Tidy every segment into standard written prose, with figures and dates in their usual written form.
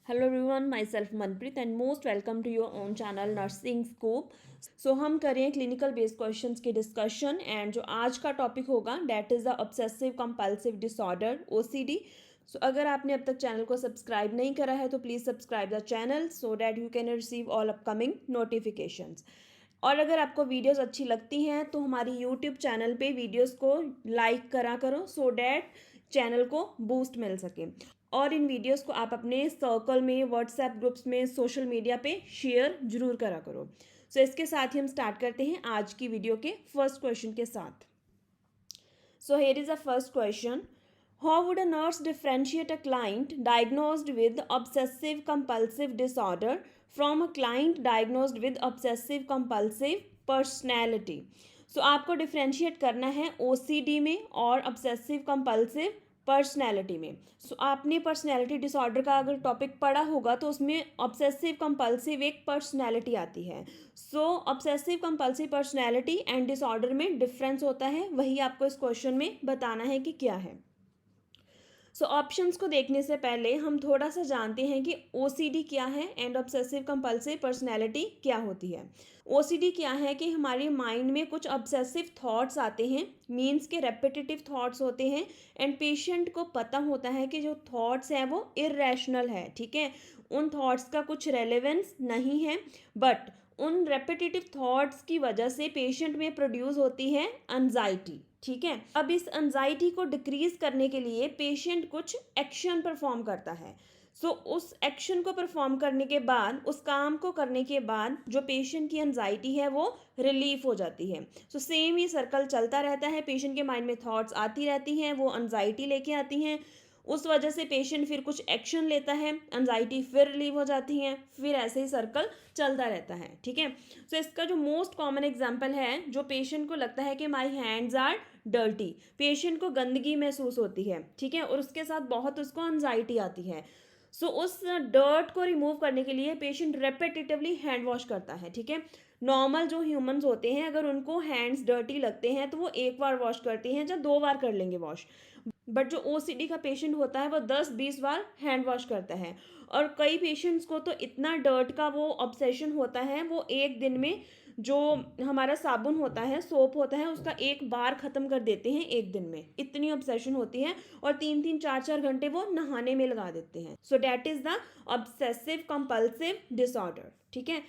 Hello everyone, my self Manpreet and most welcome to your own channel Nursing Scoop. So हम करें clinical based questions की discussion and जो आज का topic होगा that is the obsessive compulsive disorder OCD। So अगर आपने अब तक चैनल को सब्सक्राइब नहीं करा है तो please subscribe the channel so that you can receive all upcoming notifications. और अगर आपको वीडियोस अच्छी लगती हैं तो हमारी यूट्यूब चैनल पे वीडियोस को लाइक करा करो सो डैट चैनल को बूस्ट मिल सके। और इन वीडियोस को आप अपने सर्कल में, व्हाट्सएप ग्रुप्स में, सोशल मीडिया पे शेयर जरूर करा करो। सो इसके साथ ही हम स्टार्ट करते हैं आज की वीडियो के फर्स्ट क्वेश्चन के साथ। So here is a first question. How would a nurse differentiate a client diagnosed with obsessive compulsive disorder from a client diagnosed with obsessive compulsive personality? So आपको differentiate करना है OCD में और obsessive compulsive personality में। सो आपने personality disorder का अगर topic पढ़ा होगा तो उसमें ऑब्सेसिव कंपल्सिव एक पर्सनैलिटी आती है। So obsessive compulsive personality and disorder में डिफरेंस होता है, वही आपको इस क्वेश्चन में बताना है कि क्या है। सो ऑप्शंस को देखने से पहले हम थोड़ा सा जानते हैं कि OCD क्या है एंड ऑब्सेसिव कंपल्सिव पर्सनैलिटी क्या होती है। OCD क्या है कि हमारे माइंड में कुछ ऑब्सेसिव थॉट्स आते हैं, मीन्स के रेपिटेटिव थॉट्स होते हैं एंड पेशेंट को पता होता है कि जो थॉट्स हैं वो इरेशनल है, ठीक है, उन थॉट्स का कुछ रेलेवेंस नहीं है, बट उन रेपिटेटिव थॉट्स की वजह से पेशेंट में प्रोड्यूस होती है एंजाइटी, ठीक है। अब इस एंजाइटी को डिक्रीज करने के लिए पेशेंट कुछ एक्शन परफॉर्म करता है। सो उस एक्शन को परफॉर्म करने के बाद, उस काम को करने के बाद जो पेशेंट की एंजाइटी है वो रिलीफ हो जाती है। सो सेम ये सर्कल चलता रहता है, पेशेंट के माइंड में थॉट्स आती रहती हैं, वो एंजाइटी लेके आती हैं, उस वजह से पेशेंट फिर कुछ एक्शन लेता है, एंजाइटी फिर रिलीव हो जाती है, फिर ऐसे ही सर्कल चलता रहता है, ठीक है। सो इसका जो मोस्ट कॉमन एग्जांपल है, जो पेशेंट को लगता है कि my hands are dirty, patient को गंदगी महसूस होती है, ठीक है, और उसके साथ बहुत उसको एंजाइटी आती है। सो उस डर्ट को रिमूव करने के लिए पेशेंट रेपिटेटिवली हैंड वॉश करता है, ठीक है। नॉर्मल जो ह्यूमंस होते हैं अगर उनको हैंड्स डर्टी लगते हैं तो वो एक बार वॉश करते हैं या 2 बार कर लेंगे वॉश, बट जो OCD का पेशेंट होता है वो 10-20 बार हैंड वॉश करता है। और कई पेशेंट्स को तो इतना डर्ट का वो ऑब्सेशन होता है, वो एक दिन में जो हमारा साबुन होता है, सोप होता है, उसका एक बार ख़त्म कर देते हैं एक दिन में, इतनी ऑब्सेशन होती है, और 3-3 4-4 घंटे वो नहाने में लगा देते हैं। So that is the obsessive compulsive disorder, ठीक है।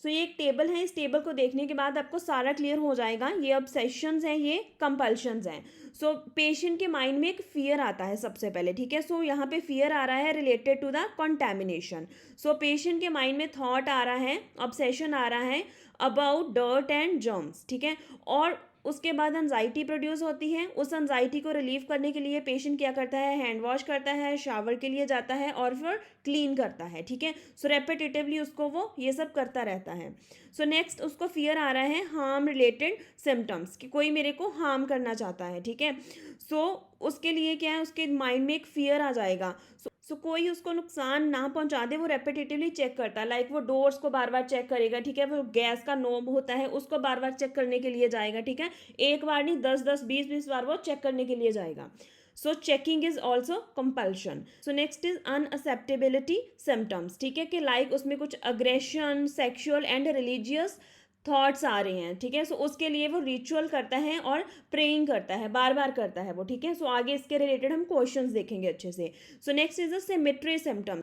सो ये एक टेबल है, इस टेबल को देखने के बाद आपको सारा क्लियर हो जाएगा, ये ऑब्सेशंस हैं, ये कंपल्शंस हैं। सो पेशेंट के माइंड में एक फियर आता है सबसे पहले, ठीक है। सो यहाँ पे फियर आ रहा है related to the contamination. So patient के माइंड में थॉट आ रहा है, ऑब्सेशन आ रहा है अबाउट डर्ट एंड जर्म्स, ठीक है। और उसके बाद एंजाइटी प्रोड्यूस होती है, उस एंजाइटी को रिलीव करने के लिए पेशेंट क्या करता है, हैंड वॉश करता है, शावर के लिए जाता है और फिर क्लीन करता है, ठीक है। सो रेपिटेटिवली उसको वो ये सब करता रहता है। सो नेक्स्ट उसको फियर आ रहा है हार्म रिलेटेड सिम्टम्स, कि कोई मेरे को हार्म करना चाहता है, ठीक है। सो उसके लिए क्या है, उसके माइंड में एक फियर आ जाएगा। सो कोई उसको नुकसान ना पहुंचा दे, वो रेपिटेटिवली चेक करता है, लाइक वो डोर्स को बार बार चेक करेगा, ठीक है, वो गैस का नोब होता है उसको बार बार चेक करने के लिए जाएगा, ठीक है, एक बार नहीं 10-10 20-20 बार वो चेक करने के लिए जाएगा। So checking is also compulsion. So next is unacceptability symptoms, ठीक है, कि लाइक उसमें कुछ aggression, sexual and religious thoughts आ रहे हैं, ठीक है। सो उसके लिए वो रिचुअल करता है और प्रेइंग करता है, बार बार करता है वो, ठीक है। सो आगे इसके रिलेटेड हम क्वेश्चंस देखेंगे अच्छे से। सो next is a symmetry symptom,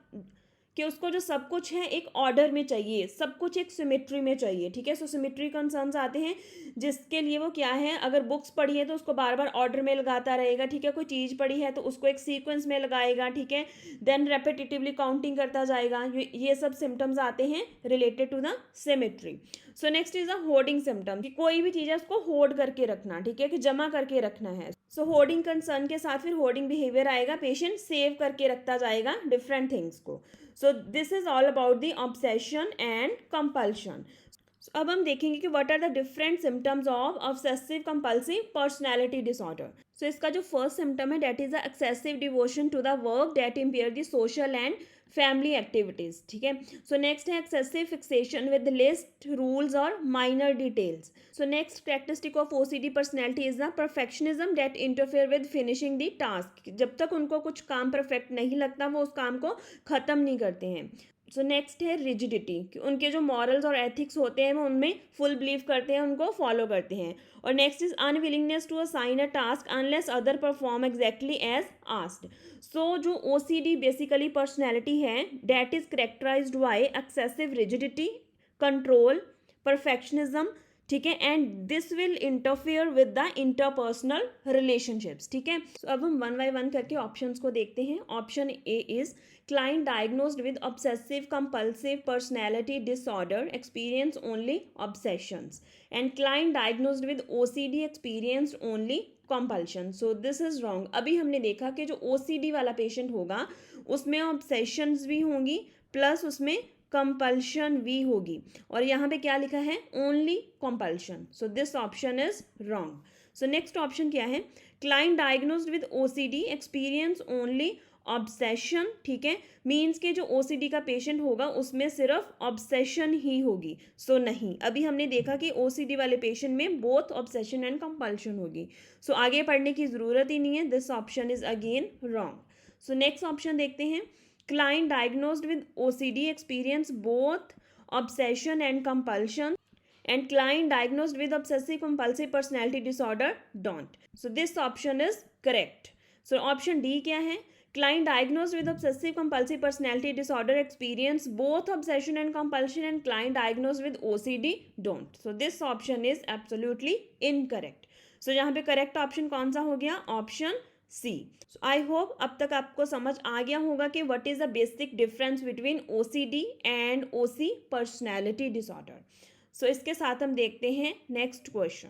कि उसको जो सब कुछ है एक ऑर्डर में चाहिए, सब कुछ एक सिमेट्री में चाहिए, ठीक है। सो सिमेट्री कंसर्न्स आते हैं जिसके लिए वो क्या है, अगर बुक्स पढ़ी है तो उसको बार बार ऑर्डर में लगाता रहेगा, ठीक है, कोई चीज़ पढ़ी है तो उसको एक सीक्वेंस में लगाएगा, ठीक है, देन रेपिटेटिवली काउंटिंग करता जाएगा, ये सब सिम्टम्स आते हैं related to the symmetry. So next is a hoarding symptom, कि कोई भी चीज़ है उसको होर्ड करके रखना, ठीक है, कि जमा करके रखना है। सो होर्डिंग कंसर्न के साथ फिर होर्डिंग बिहेवियर आएगा, पेशेंट सेव करके रखता जाएगा डिफरेंट थिंग्स को। So this is all about the obsession and compulsion. अब हम देखेंगे कि what are the different symptoms of obsessive compulsive personality disorder. So इसका जो फर्स्ट सिम्टम है, that is the excessive devotion to the work that impair the social and family activities, ठीक है। So next है excessive fixation with list rules और minor details. So next characteristic of OCD personality is the perfectionism that interfere with finishing the task. जब तक उनको कुछ काम perfect नहीं लगता वो उस काम को ख़त्म नहीं करते हैं। सो नेक्स्ट है रिजिडिटी, कि उनके जो मॉरल्स और एथिक्स होते हैं वो उनमें फुल बिलीव करते हैं, उनको फॉलो करते हैं। और next is unwillingness to assign a task unless other perform exactly as asked. So जो ओसीडी बेसिकली पर्सनैलिटी है that is characterised by excessive rigidity, control, perfectionism, ठीक है, and this will interfere with the interpersonal relationships, ठीक है। So अब हम one by one करके options को देखते हैं। Option A is client diagnosed with obsessive compulsive personality disorder experience only obsessions, and client diagnosed with OCD experienced only compulsion. So this is wrong. अभी हमने देखा कि जो OCD वाला पेशेंट होगा उसमें ऑब्सेशंस भी होंगी प्लस उसमें कंपल्शन भी होगी, और यहाँ पे क्या लिखा है, only compulsion. So this option is wrong. So next option क्या है, client diagnosed with OCD experience only obsession, ठीक है, मीन्स के जो ओसीडी का पेशेंट होगा उसमें सिर्फ ऑब्सेशन ही होगी। सो नहीं, अभी हमने देखा कि ओसीडी वाले पेशेंट में बोथ ऑब्सेशन एंड कंपल्शन होगी। सो आगे पढ़ने की ज़रूरत ही नहीं है, this option is again wrong. So next option देखते हैं, client diagnosed with OCD experience both obsession and compulsion, and client diagnosed with obsessive compulsive personality disorder don't. So this option is correct. So option D क्या है, client diagnosed with obsessive compulsive personality disorder experience both obsession and compulsion, and client diagnosed with OCD don't. So this option is absolutely incorrect. So यहाँ पे correct option कौन सा हो गया, option C. So I hope अब तक आपको समझ आ गया होगा कि what is the basic difference between OCD and OC personality disorder. सो इसके साथ हम देखते हैं next question.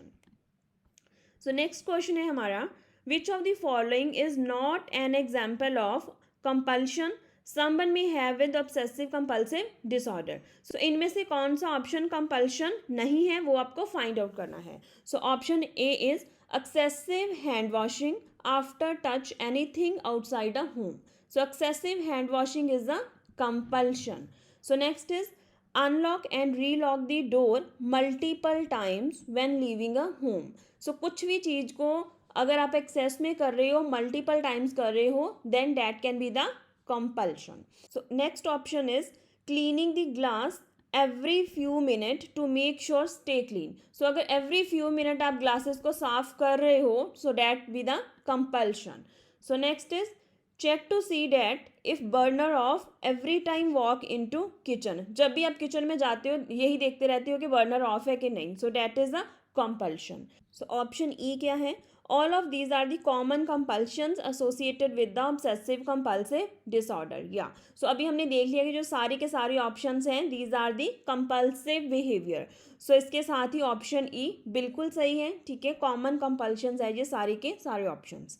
So next question है हमारा, which of the following is not an example of compulsion someone may have with obsessive compulsive disorder. So इनमें से कौन सा ऑप्शन कंपल्शन नहीं है वो आपको फाइंड आउट करना है। So option A is excessive hand washing after touch anything outside a home. So excessive hand washing is a compulsion. So next is unlock and relock the door multiple times when leaving a home. So कुछ भी चीज़ को अगर आप access में कर रहे हो, multiple times कर रहे हो, then that can be the compulsion. So next option is cleaning the glass every few minute to make sure stay clean. So अगर एवरी फ्यू मिनट आप ग्लासेस को साफ कर रहे हो, so that be the compulsion. So next is check to see that if burner off every time walk into kitchen. जब भी आप किचन में जाते हो यही देखते रहते हो कि बर्नर ऑफ है कि नहीं, so that is a compulsion. So option E क्या है, all of these are the common compulsions associated with the obsessive compulsive disorder. या सो अभी हमने देख लिया कि जो सारे के सारे ऑप्शंस हैं these are the compulsive behaviour. So इसके साथ ही ऑप्शन ई बिल्कुल सही है, ठीक है, कॉमन कंपल्शंस है ये सारे के सारे ऑप्शंस।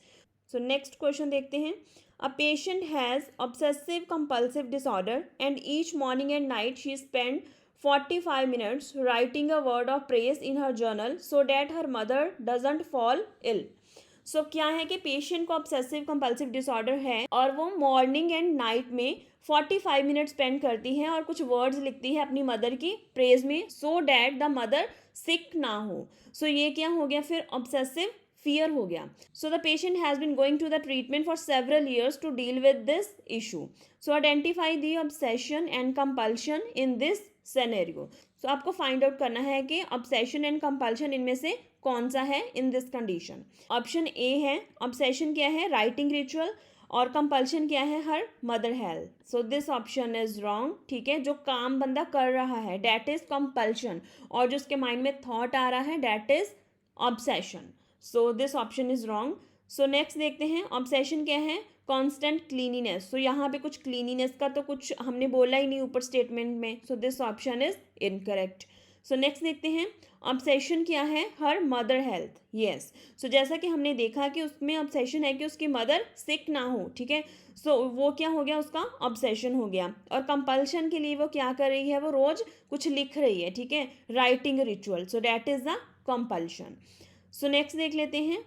सो नेक्स्ट क्वेश्चन देखते हैं, a patient has obsessive compulsive disorder and each morning and night she spent 45 minutes writing a word of praise in her journal so that her mother doesn't fall ill. सो क्या है कि patient को obsessive compulsive disorder है और वो morning and night में 45 minute spend करती है और कुछ वर्ड्स लिखती है अपनी मदर की प्रेज में, सो डैट द मदर सिक ना हो। सो ये क्या हो गया फिर, ऑब्सेसिव fear हो गया। So the patient has been going to the treatment for several years to deal with this issue. So identify the obsession and compulsion in this scenario. So आपको फाइंड आउट करना है कि obsession and compulsion इनमें से कौन सा है in this condition. Option A है, obsession क्या है, राइटिंग रिचुअल, और कंपल्शन क्या है, her mother health. So this option is wrong, ठीक है, जो काम बंदा कर रहा है डैट इज कंपल्शन, और जो उसके माइंड में थॉट आ रहा है that is obsession. So this option is wrong. So next देखते हैं, ऑब्सेशन क्या है, कांस्टेंट क्लीनिनेस। सो यहाँ पे कुछ क्लीनिनेस का तो कुछ हमने बोला ही नहीं ऊपर स्टेटमेंट में, so this option is incorrect. So next देखते हैं, ऑब्सेशन क्या है, हर मदर हेल्थ, यस। सो जैसा कि हमने देखा कि उसमें ऑब्सेशन है कि उसकी मदर सिक ना हो, ठीक है, सो वो क्या हो गया, उसका ऑब्सेशन हो गया। और कंपल्शन के लिए वो क्या कर रही है, वो रोज कुछ लिख रही है, ठीक है, writing ritual, so that is the compulsion. So next देख लेते हैं,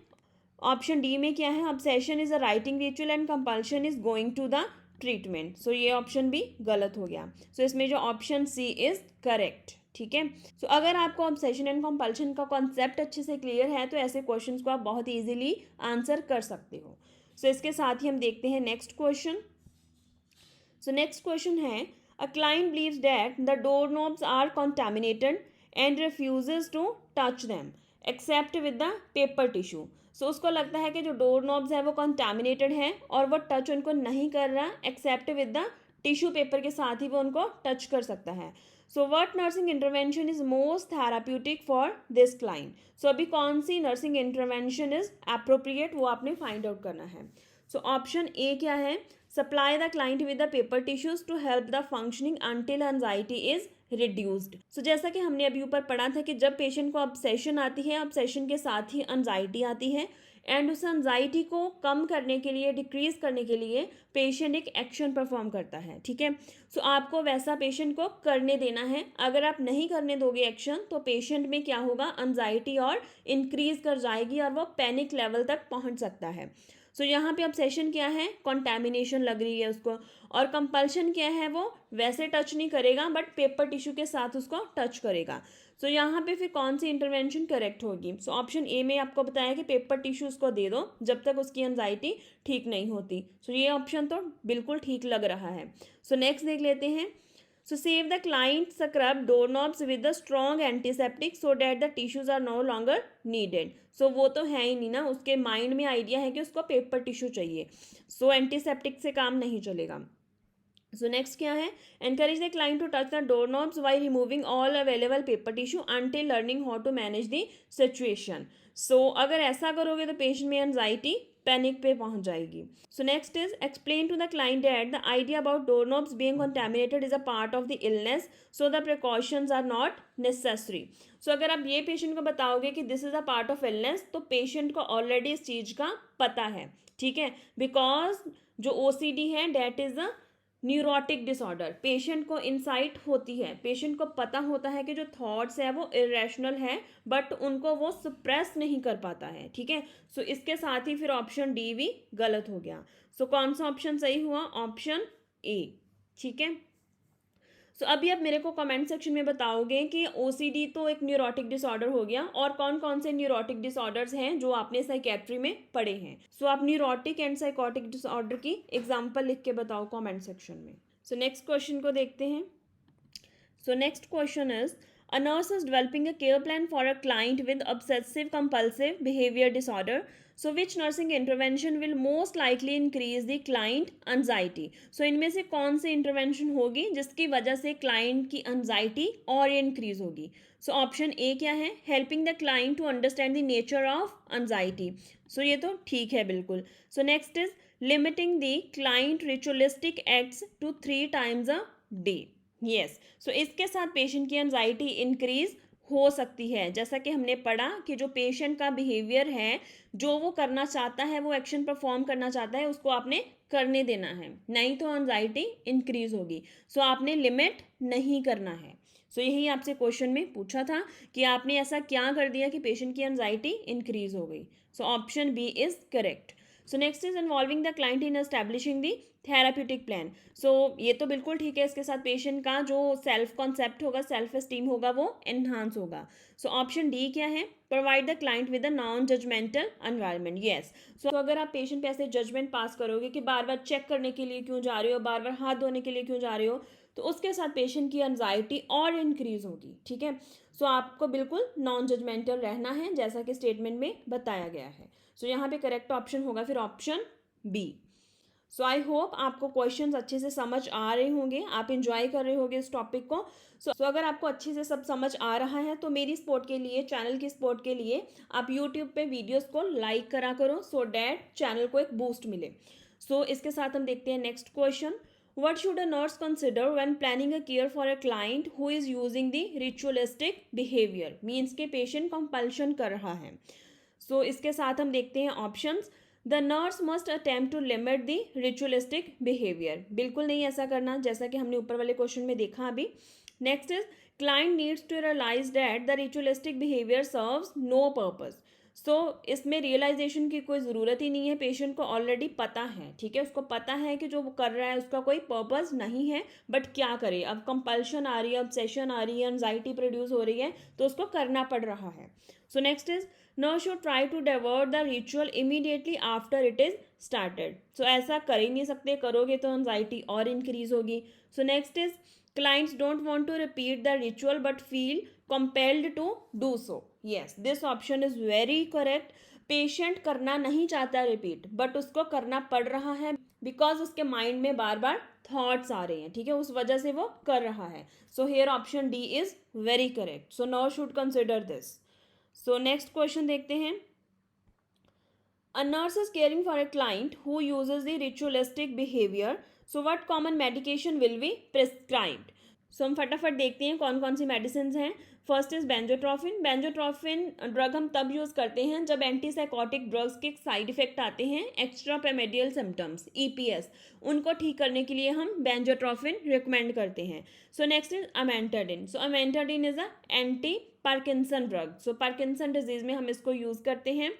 ऑप्शन डी में क्या है, obsession is a writing ritual and compulsion is going to the treatment. So ये ऑप्शन भी गलत हो गया। सो इसमें जो ऑप्शन सी इज करेक्ट, ठीक है। सो अगर आपको ऑब्सेशन एंड कंपल्शन का कॉन्सेप्ट अच्छे से क्लियर है तो ऐसे क्वेश्चंस को आप बहुत इजीली आंसर कर सकते हो। सो इसके साथ ही हम देखते हैं next question. So next question है, a client believes that the door knobs are contaminated and refuses to touch them except with the paper tissue. So उसको लगता है कि जो डोर नॉब्स है वो कॉन्टेमिनेटेड है और वो टच उनको नहीं कर रहा except with the tissue paper के साथ ही वो उनको टच कर सकता है। So what nursing intervention is most therapeutic for this client. So अभी कौन सी नर्सिंग इंटरवेंशन इज अप्रोप्रिएट वो आपने फाइंड आउट करना है। सो ऑप्शन ए क्या है, supply the client with the paper tissues to help the functioning until anxiety is reduced. So जैसा कि हमने अभी ऊपर पढ़ा था कि जब पेशेंट को ऑब्सेशन आती है, ऑब्सेशन के साथ ही एंजाइटी आती है एंड उस एंजाइटी को कम करने के लिए, डिक्रीज करने के लिए पेशेंट एक एक्शन परफॉर्म करता है, ठीक है। सो आपको वैसा पेशेंट को करने देना है। अगर आप नहीं करने दोगे एक्शन तो पेशेंट में क्या होगा, एंजाइटी और इंक्रीज कर जाएगी और वो पैनिक लेवल तक पहुंच सकता है। सो यहाँ पे ऑब्सेशन क्या है, कॉन्टैमिनेशन लग रही है उसको, और कंपल्शन क्या है, वो वैसे टच नहीं करेगा बट पेपर टिश्यू के साथ उसको टच करेगा। सो यहाँ पे फिर कौन सी इंटरवेंशन करेक्ट होगी। सो ऑप्शन ए में आपको बताया कि पेपर टिश्यू उसको दे दो जब तक उसकी एंजाइटी ठीक नहीं होती। सो ये ऑप्शन तो बिल्कुल ठीक लग रहा है। सो नेक्स्ट देख लेते हैं। So save the client scrub doorknobs with a strong antiseptic so that the tissues are no longer needed. So वो तो है ही नहीं ना, उसके माइंड में आइडिया है कि उसको पेपर टिश्यू चाहिए। सो एंटीसेप्टिक से काम नहीं चलेगा। सो नेक्स्ट क्या है, encourage the client to touch the door knobs by removing all available paper tissue until learning how to manage the situation. So अगर ऐसा करोगे तो पेशेंट में एंजाइटी, पैनिक पे पहुंच जाएगी। So next is explain to the client that the idea about door knobs being contaminated is a part of the illness so the precautions are not necessary. So अगर आप ये patient को बताओगे कि this is a part of illness तो patient को already इस चीज का पता है, ठीक है। बिकॉज जो ओसीडी है that is a neurotic disorder, patient को इंसाइट होती है, पेशेंट को पता होता है कि जो थॉट्स है वो इरेशनल है बट उनको वो सप्रेस नहीं कर पाता है, ठीक है। सो इसके साथ ही फिर ऑप्शन डी भी गलत हो गया। सो कौन सा ऑप्शन सही हुआ, ऑप्शन ए, ठीक है। सो अभी आप मेरे को कमेंट सेक्शन में बताओगे कि ओसीडी तो एक न्यूरोटिक डिसऑर्डर हो गया, और कौन कौन से न्यूरोटिक डिसऑर्डर्स हैं जो आपने साइकेट्री में पढ़े हैं। सो आप न्यूरोटिक एंड साइकोटिक डिसऑर्डर की एग्जांपल लिख के बताओ कमेंट सेक्शन में। सो नेक्स्ट क्वेश्चन को देखते हैं। So next question is, a nurse is developing a care plan for a client with obsessive compulsive behavior disorder. So which nursing intervention will most likely increase the client anxiety? So इनमें से कौन सी intervention होगी जिसकी वजह से client की anxiety और increase होगी। सो ऑप्शन ए क्या है, helping the client to understand the nature of anxiety. So ये तो ठीक है बिल्कुल। So next is limiting the client ritualistic acts to 3 times a day। Yes, so इसके साथ पेशेंट की एंजाइटी इंक्रीज हो सकती है। जैसा कि हमने पढ़ा कि जो पेशेंट का बिहेवियर है, जो वो करना चाहता है, वो एक्शन परफॉर्म करना चाहता है, उसको आपने करने देना है, नहीं तो एंजाइटी इंक्रीज होगी। सो आपने लिमिट नहीं करना है। सो यही आपसे क्वेश्चन में पूछा था कि आपने ऐसा क्या कर दिया कि पेशेंट की एंजाइटी इंक्रीज हो गई। So option B is correct. So next is involving the client in establishing the therapeutic plan. So ये तो बिल्कुल ठीक है, इसके साथ पेशेंट का जो सेल्फ कॉन्सेप्ट होगा, सेल्फ एस्टीम होगा, वो एनहांस होगा। सो ऑप्शन डी क्या है, provide the client with a non judgemental environment. Yes, so अगर आप पेशेंट पे ऐसे जजमेंट पास करोगे कि बार बार चेक करने के लिए क्यों जा रहे हो, बार बार हाथ धोने के लिए क्यों जा रहे हो, तो उसके साथ पेशेंट की एंजाइटी और इंक्रीज होगी, ठीक है। सो आपको बिल्कुल नॉन जजमेंटल रहना है जैसा कि स्टेटमेंट में बताया गया है। सो यहाँ पे करेक्ट ऑप्शन होगा फिर option B. So I hope आपको क्वेश्चंस अच्छे से समझ आ रहे होंगे, आप इंजॉय कर रहे होंगे इस टॉपिक को। सो अगर आपको अच्छे से सब समझ आ रहा है तो मेरी सपोर्ट के लिए, चैनल की सपोर्ट के लिए आप यूट्यूब पे वीडियोस को लाइक करा करो सो डैट चैनल को एक बूस्ट मिले। सो इसके साथ हम देखते हैं next question. What should a nurse consider when planning a care for a client who is using the ritualistic behavior? Means के patient compulsion कर रहा है। So इसके साथ हम देखते हैं options. The nurse must attempt to limit the ritualistic behaviour, बिल्कुल नहीं ऐसा करना जैसा कि हमने ऊपर वाले क्वेश्चन में देखा अभी। Next is client needs to realise that the ritualistic behaviour serves no purpose. So इसमें रियलाइजेशन की कोई ज़रूरत ही नहीं है, पेशेंट को ऑलरेडी पता है, ठीक है, उसको पता है कि जो वो कर रहा है उसका कोई पर्पस नहीं है, बट क्या करे, अब कंपल्शन आ रही है, ऑब्सेशन आ रही है, एंजाइटी प्रोड्यूस हो रही है, तो उसको करना पड़ रहा है. So next is nurse should try to divert the ritual immediately after it is started. So ऐसा कर ही नहीं सकते, करोगे तो एंजाइटी और इंक्रीज होगी. सो next is clients don't want to repeat the ritual but feel compelled to do so. Yes, this option is very correct. Patient करना नहीं चाहता रिपीट, बट उसको करना पड़ रहा है बिकॉज उसके माइंड में बार बार थॉट्स आ रहे हैं, ठीक है, उस वजह से वो कर रहा है. So here option D is very correct. So now should consider this. So next question देखते हैं. A nurse is caring for a client who uses the ritualistic behavior. So what common medication will be prescribed? So हम फटाफट देखते हैं कौन कौन सी medicine हैं. First is benztropine. Benztropine drug हम तब यूज़ करते हैं जब एंटीसाइकोटिक ड्रग्स के साइड इफेक्ट आते हैं, एक्स्ट्रा पेमेडियल सिम्टम्स ईपीएस, उनको ठीक करने के लिए हम बेंजोट्रोफिन रिकमेंड करते हैं. So next is amantadine. So amantadine is a anti Parkinson drug. So Parkinson disease में हम इसको यूज़ करते हैं.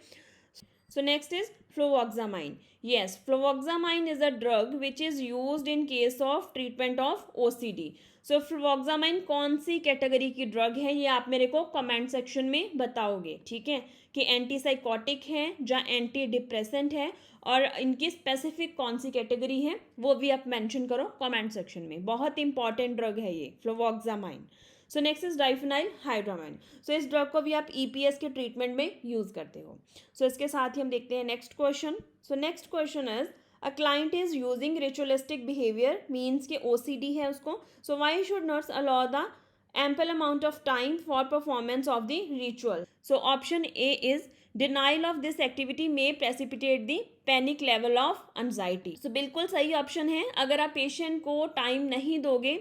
So next is fluvoxamine. Yes, fluvoxamine is a drug which is used in case of treatment of OCD. So fluvoxamine कौन सी category की drug है ये आप मेरे को कमेंट सेक्शन में बताओगे, ठीक है, कि एंटीसाइकोटिक है या एंटी डिप्रेसेंट है, और इनकी स्पेसिफिक कौन सी कैटेगरी है वो भी आप मेंशन करो कमेंट सेक्शन में. बहुत इंपॉर्टेंट ड्रग है ये फ्लोवोक्सामाइन. सो नेक्स्ट इज डाइफेनाइल हाइड्रामाइन. सो इस ड्रग को भी आप ईपीएस के ट्रीटमेंट में यूज़ करते हो. सो इसके साथ ही हम देखते हैं next question. So next question is a client is using ritualistic behaviour, means के ओसीडी है उसको. So why should nurse allow the ample amount of time for performance of the ritual. So option A is denial of this activity may precipitate the panic level of anxiety. So बिल्कुल सही option है. अगर आप patient को time नहीं दोगे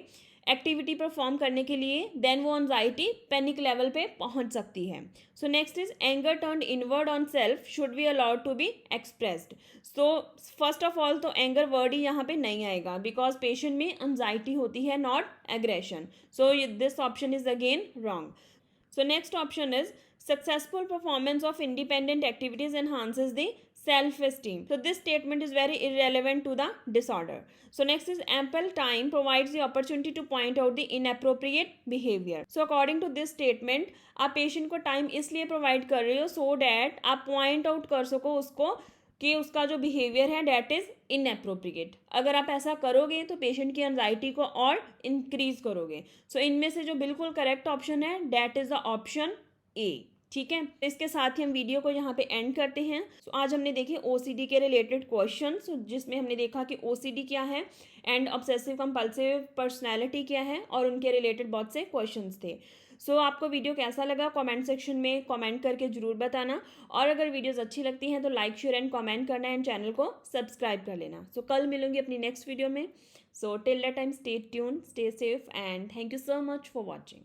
activity perform करने के लिए, देन वो एंजाइटी पैनिक लेवल पे पहुंच सकती है. So next is anger turned inward on self should be allowed to be expressed. So first of all तो एंगर वर्ड ही यहाँ पे नहीं आएगा बिकॉज पेशेंट में एंजाइटी होती है, not aggression. So this option is again wrong. So next option is successful performance of independent activities enhances the self-esteem. So this statement is very irrelevant to the disorder. So next is ample time provides the opportunity to point out the inappropriate behavior. So according to this statement, आप patient को time इसलिए provide कर रहे हो so that आप point out कर सको उसको कि उसका जो बिहेवियर है डैट इज इनअप्रोप्रिएट. अगर आप ऐसा करोगे तो पेशेंट की एंजाइटी को और इंक्रीज करोगे. सो इनमें से जो बिल्कुल करेक्ट ऑप्शन है that is the option A. ठीक है, इसके साथ ही हम वीडियो को यहाँ पे एंड करते हैं. सो आज हमने देखे ओसीडी के रिलेटेड क्वेश्चंस, जिसमें हमने देखा कि ओसीडी क्या है एंड ऑब्सेसिव कंपल्सिव पर्सनैलिटी क्या है, और उनके रिलेटेड बहुत से क्वेश्चंस थे. सो आपको वीडियो कैसा लगा कमेंट सेक्शन में कमेंट करके ज़रूर बताना, और अगर वीडियोज़ अच्छी लगती हैं तो लाइक शेयर एंड कमेंट करना एंड चैनल को सब्सक्राइब कर लेना. सो कल मिलूंगी अपनी नेक्स्ट वीडियो में. So till that time stay tune, stay safe and thank you so much for watching.